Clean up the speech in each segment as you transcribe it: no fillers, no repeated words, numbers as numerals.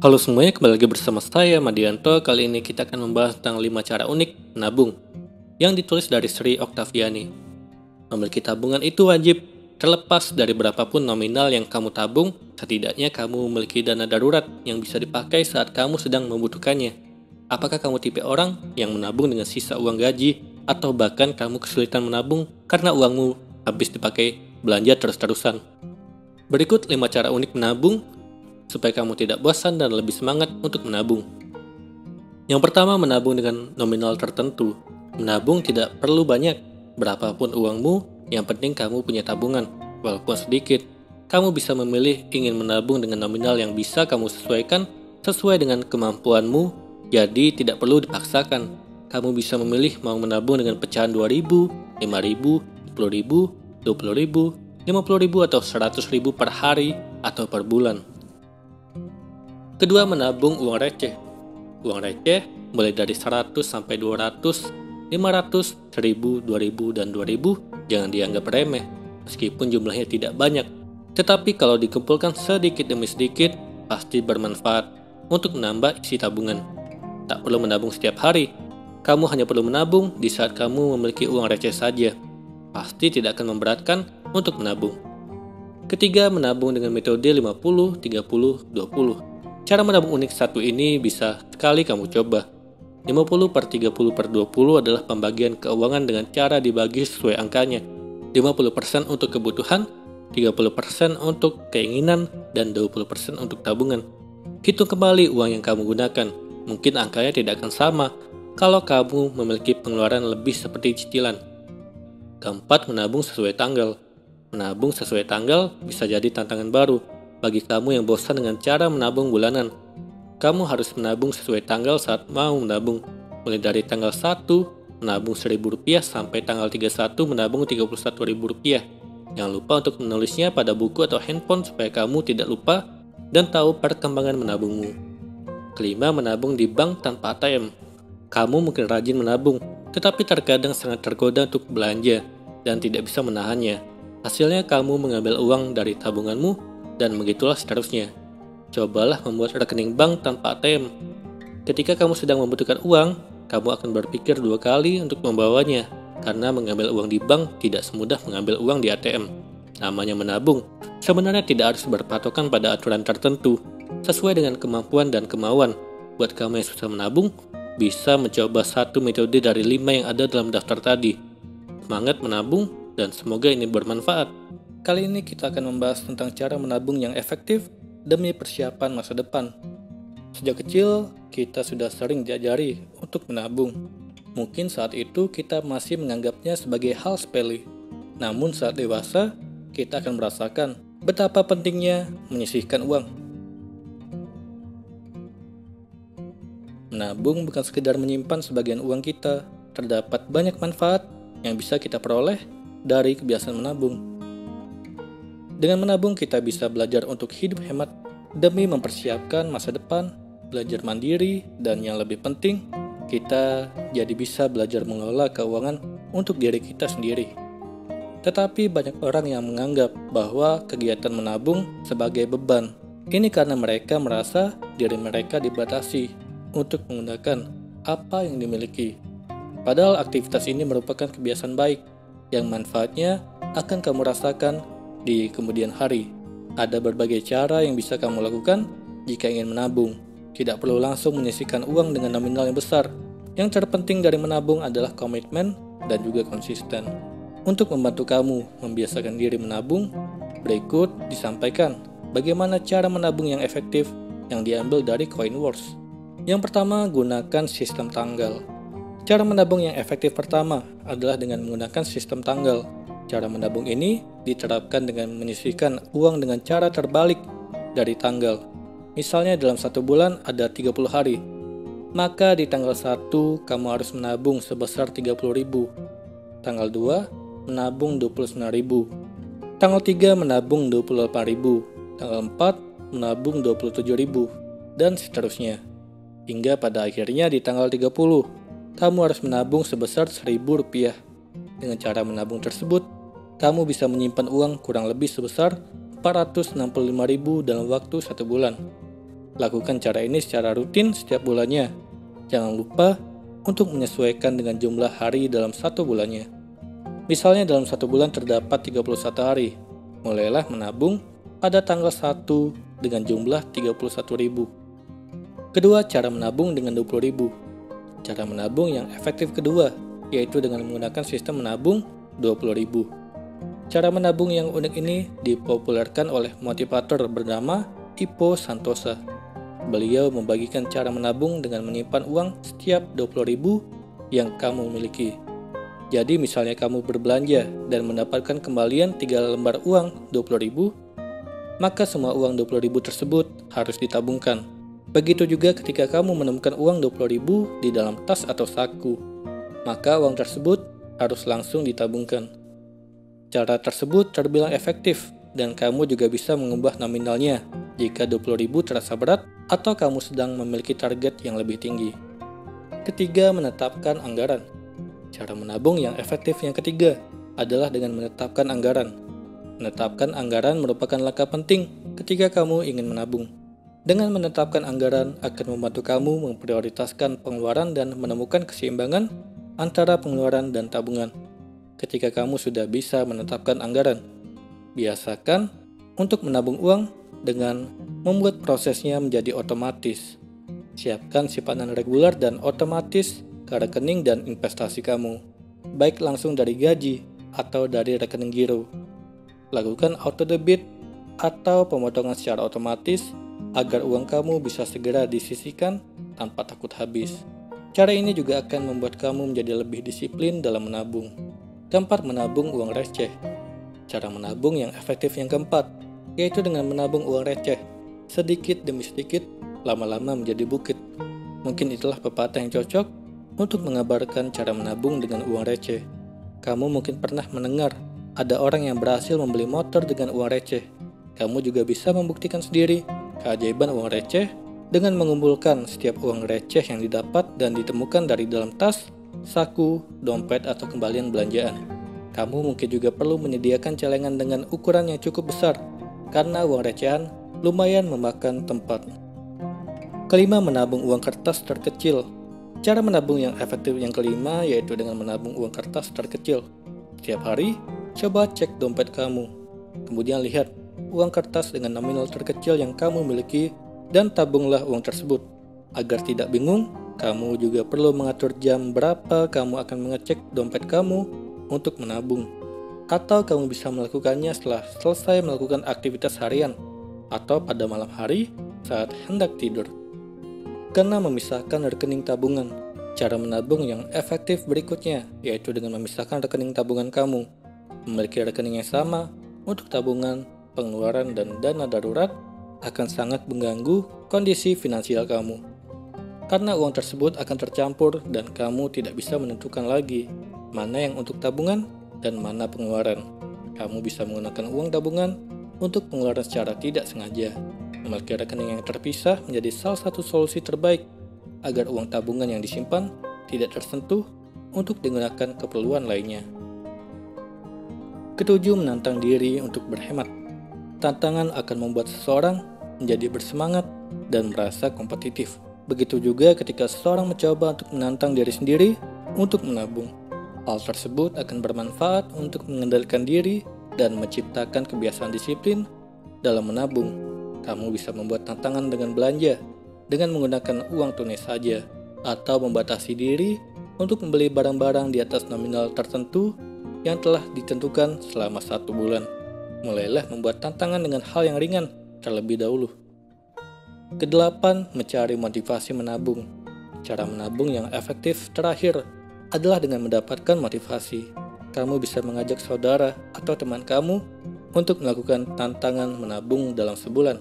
Halo semuanya, kembali lagi bersama saya Madianto. Kali ini kita akan membahas tentang 5 cara unik menabung yang ditulis dari Sri Oktaviani. Memiliki tabungan itu wajib, terlepas dari berapapun nominal yang kamu tabung, setidaknya kamu memiliki dana darurat yang bisa dipakai saat kamu sedang membutuhkannya. Apakah kamu tipe orang yang menabung dengan sisa uang gaji, atau bahkan kamu kesulitan menabung karena uangmu habis dipakai belanja terus-terusan? Berikut 5 cara unik menabung supaya kamu tidak bosan dan lebih semangat untuk menabung. Yang pertama, menabung dengan nominal tertentu. Menabung tidak perlu banyak, berapapun uangmu, yang penting kamu punya tabungan. Walaupun sedikit, kamu bisa memilih ingin menabung dengan nominal yang bisa kamu sesuaikan sesuai dengan kemampuanmu, jadi tidak perlu dipaksakan. Kamu bisa memilih mau menabung dengan pecahan 2.000, 5.000, 10.000, 20.000, 50.000 atau 100.000 per hari atau per bulan. Kedua, menabung uang receh. Uang receh mulai dari 100 sampai 200, 500, 1000, 2000, dan 2000 jangan dianggap remeh, meskipun jumlahnya tidak banyak. Tetapi kalau dikumpulkan sedikit demi sedikit, pasti bermanfaat untuk menambah isi tabungan. Tak perlu menabung setiap hari, kamu hanya perlu menabung di saat kamu memiliki uang receh saja. Pasti tidak akan memberatkan untuk menabung. Ketiga, menabung dengan metode 50, 30, 20. Cara menabung unik satu ini bisa sekali kamu coba. 50 per 30 per 20 adalah pembagian keuangan dengan cara dibagi sesuai angkanya. 50% untuk kebutuhan, 30% untuk keinginan, dan 20% untuk tabungan. Hitung kembali uang yang kamu gunakan. Mungkin angkanya tidak akan sama kalau kamu memiliki pengeluaran lebih seperti cicilan. Keempat, menabung sesuai tanggal. Menabung sesuai tanggal bisa jadi tantangan baru bagi kamu yang bosan dengan cara menabung bulanan. Kamu harus menabung sesuai tanggal saat mau menabung. Mulai dari tanggal 1 menabung Rp1.000 sampai tanggal 31 menabung Rp31.000. Jangan lupa untuk menulisnya pada buku atau handphone supaya kamu tidak lupa dan tahu perkembangan menabungmu. Kelima, menabung di bank tanpa ATM. Kamu mungkin rajin menabung, tetapi terkadang sangat tergoda untuk belanja dan tidak bisa menahannya. Hasilnya kamu mengambil uang dari tabunganmu dan begitulah seterusnya. Cobalah membuat rekening bank tanpa ATM. Ketika kamu sedang membutuhkan uang, kamu akan berpikir 2 kali untuk membawanya, karena mengambil uang di bank tidak semudah mengambil uang di ATM. Namanya menabung, sebenarnya tidak harus berpatokan pada aturan tertentu, sesuai dengan kemampuan dan kemauan. Buat kamu yang susah menabung, bisa mencoba satu metode dari 5 yang ada dalam daftar tadi. Semangat menabung, dan semoga ini bermanfaat. Kali ini kita akan membahas tentang cara menabung yang efektif demi persiapan masa depan. Sejak kecil, kita sudah sering diajari untuk menabung. Mungkin saat itu kita masih menganggapnya sebagai hal sepele. Namun saat dewasa, kita akan merasakan betapa pentingnya menyisihkan uang. Menabung bukan sekedar menyimpan sebagian uang kita. Terdapat banyak manfaat yang bisa kita peroleh dari kebiasaan menabung. Dengan menabung, kita bisa belajar untuk hidup hemat demi mempersiapkan masa depan, belajar mandiri, dan yang lebih penting, kita jadi bisa belajar mengelola keuangan untuk diri kita sendiri. Tetapi banyak orang yang menganggap bahwa kegiatan menabung sebagai beban. Ini karena mereka merasa diri mereka dibatasi untuk menggunakan apa yang dimiliki. Padahal aktivitas ini merupakan kebiasaan baik yang manfaatnya akan kamu rasakan di kemudian hari. Ada berbagai cara yang bisa kamu lakukan jika ingin menabung. Tidak perlu langsung menyisihkan uang dengan nominal yang besar. Yang terpenting dari menabung adalah komitmen dan juga konsisten. Untuk membantu kamu membiasakan diri menabung, berikut disampaikan bagaimana cara menabung yang efektif yang diambil dari Coinworks. Yang pertama, gunakan sistem tanggal. Cara menabung yang efektif pertama adalah dengan menggunakan sistem tanggal. Cara menabung ini diterapkan dengan menyisihkan uang dengan cara terbalik dari tanggal. Misalnya dalam 1 bulan ada 30 hari. Maka di tanggal 1 kamu harus menabung sebesar 30.000. Tanggal 2 menabung 29.000. Tanggal 3 menabung 28.000. Tanggal 4 menabung 27.000. Dan seterusnya. Hingga pada akhirnya di tanggal 30 kamu harus menabung sebesar Rp1.000. Dengan cara menabung tersebut, kamu bisa menyimpan uang kurang lebih sebesar 465.000 dalam waktu 1 bulan. Lakukan cara ini secara rutin setiap bulannya. Jangan lupa untuk menyesuaikan dengan jumlah hari dalam satu bulannya. Misalnya dalam satu bulan terdapat 31 hari. Mulailah menabung pada tanggal 1 dengan jumlah 31.000. Kedua, cara menabung dengan 20.000. Cara menabung yang efektif kedua, yaitu dengan menggunakan sistem menabung 20.000. Cara menabung yang unik ini dipopulerkan oleh motivator bernama Ipo Santosa. Beliau membagikan cara menabung dengan menyimpan uang setiap 20.000 yang kamu miliki. Jadi misalnya kamu berbelanja dan mendapatkan kembalian 3 lembar uang 20.000, maka semua uang 20.000 tersebut harus ditabungkan. Begitu juga ketika kamu menemukan uang 20.000 di dalam tas atau saku, maka uang tersebut harus langsung ditabungkan. Cara tersebut terbilang efektif dan kamu juga bisa mengubah nominalnya jika 20.000 terasa berat atau kamu sedang memiliki target yang lebih tinggi. Ketiga, menetapkan anggaran. Cara menabung yang efektif yang ketiga adalah dengan menetapkan anggaran. Menetapkan anggaran merupakan langkah penting ketika kamu ingin menabung. Dengan menetapkan anggaran akan membantu kamu memprioritaskan pengeluaran dan menemukan keseimbangan antara pengeluaran dan tabungan. Ketika kamu sudah bisa menetapkan anggaran, biasakan untuk menabung uang dengan membuat prosesnya menjadi otomatis. Siapkan simpanan reguler dan otomatis ke rekening dan investasi kamu, baik langsung dari gaji atau dari rekening giro. Lakukan auto debit atau pemotongan secara otomatis agar uang kamu bisa segera disisihkan tanpa takut habis. Cara ini juga akan membuat kamu menjadi lebih disiplin dalam menabung. Keempat, menabung uang receh. Cara menabung yang efektif yang keempat, yaitu dengan menabung uang receh. Sedikit demi sedikit, lama-lama menjadi bukit. Mungkin itulah pepatah yang cocok untuk mengabarkan cara menabung dengan uang receh. Kamu mungkin pernah mendengar ada orang yang berhasil membeli motor dengan uang receh. Kamu juga bisa membuktikan sendiri keajaiban uang receh dengan mengumpulkan setiap uang receh yang didapat dan ditemukan dari dalam tas, saku, dompet, atau kembalian belanjaan. Kamu mungkin juga perlu menyediakan celengan dengan ukuran yang cukup besar, karena uang recehan lumayan memakan tempat. Kelima, menabung uang kertas terkecil. Cara menabung yang efektif yang kelima yaitu dengan menabung uang kertas terkecil. Setiap hari, coba cek dompet kamu. Kemudian lihat uang kertas dengan nominal terkecil yang kamu miliki dan tabunglah uang tersebut. Agar tidak bingung, kamu juga perlu mengatur jam berapa kamu akan mengecek dompet kamu untuk menabung. Atau kamu bisa melakukannya setelah selesai melakukan aktivitas harian atau pada malam hari saat hendak tidur. Karena memisahkan rekening tabungan. Cara menabung yang efektif berikutnya yaitu dengan memisahkan rekening tabungan kamu. Memiliki rekening yang sama untuk tabungan, pengeluaran, dan dana darurat akan sangat mengganggu kondisi finansial kamu. Karena uang tersebut akan tercampur dan kamu tidak bisa menentukan lagi mana yang untuk tabungan dan mana pengeluaran. Kamu bisa menggunakan uang tabungan untuk pengeluaran secara tidak sengaja. Memiliki rekening yang terpisah menjadi salah satu solusi terbaik agar uang tabungan yang disimpan tidak tersentuh untuk digunakan keperluan lainnya. Ketujuh, menantang diri untuk berhemat. Tantangan akan membuat seseorang menjadi bersemangat dan merasa kompetitif. Begitu juga ketika seseorang mencoba untuk menantang diri sendiri untuk menabung. Hal tersebut akan bermanfaat untuk mengendalikan diri dan menciptakan kebiasaan disiplin dalam menabung. Kamu bisa membuat tantangan dengan belanja dengan menggunakan uang tunai saja atau membatasi diri untuk membeli barang-barang di atas nominal tertentu yang telah ditentukan selama 1 bulan. Mulailah membuat tantangan dengan hal yang ringan terlebih dahulu. Kedelapan, mencari motivasi menabung. Cara menabung yang efektif terakhir adalah dengan mendapatkan motivasi. Kamu bisa mengajak saudara atau teman kamu untuk melakukan tantangan menabung dalam sebulan.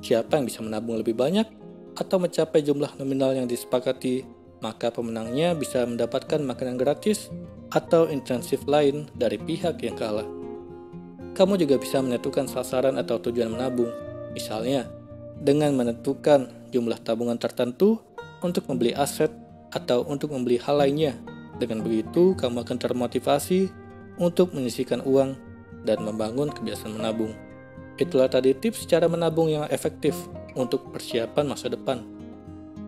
Siapa yang bisa menabung lebih banyak atau mencapai jumlah nominal yang disepakati, maka pemenangnya bisa mendapatkan makanan gratis atau insentif lain dari pihak yang kalah. Kamu juga bisa menentukan sasaran atau tujuan menabung, misalnya dengan menentukan jumlah tabungan tertentu untuk membeli aset atau untuk membeli hal lainnya. Dengan begitu, kamu akan termotivasi untuk menyisihkan uang dan membangun kebiasaan menabung. Itulah tadi tips cara menabung yang efektif. untuk persiapan masa depan.